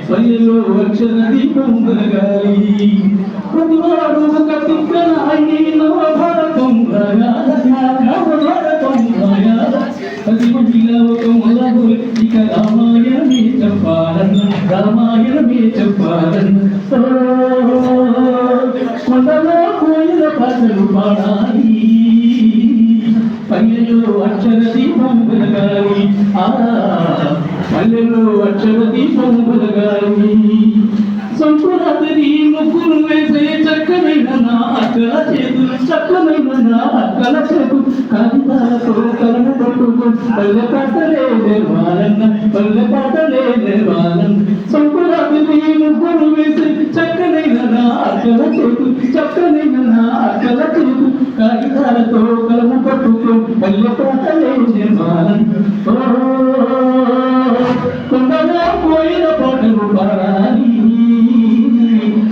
పల్లెలో అక్షర దీపం వెలగాలి ప్రతివాడు ఒక తిక్కనాయి నవభారతం ప్రతి మహిళ ఒక మొదలు ఇక రామాయణమే చెప్పాలన్న రామాయణమే చెప్పాలన్న కొండలో కోయిల పాటలు పాడాలి పల్లెలో అక్షర దీపం వెలగాలి పల్లెలో అక్షర దీపం వెలగాలి సంకురాత్రి ముగ్గురు వేసే చక్కనైన నా అక్కల చేతులు చక్కనైన నా అక్కల చేతులు కాగితాలతో కలము పట్టుకు పల్లె పాటలే నిర్మాలన్న పల్లె పాటలే నిర్మాలన్న సంకురాత్రి ముగ్గురు వేసే చక్కనైన నా అక్కల చేతులు చక్కనైన నా అక్కల చేతులు కాగితాలతో కలము పట్టుకు పల్లె పాటలే నిర్మాలన్న కొండగా పోయిన పాటలు పాడాలి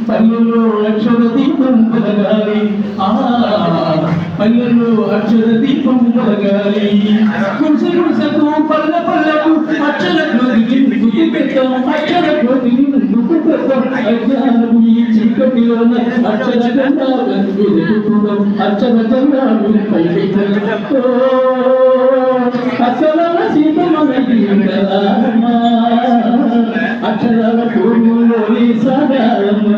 పల్లెలో అక్షర దీపం వెలగాలి పల్లెలో అక్షర దీపం వెలగాలి గుడిసె గుడిసెకు పల్లె పల్లెకు అక్షర జ్యోతికి ముందుకు పెద్దాం అక్షర జ్యోతిని ముందుకు పెద్దాం అజ్ఞానము ఈ చీకటిలోన అక్షర జెండాలు వెతుకుతున్నాం అక్షర జెండాలు పైకెత్తాం అక్షరాల సీతమనది అక్షరాల పూర్వంలోని సాగారమ్మ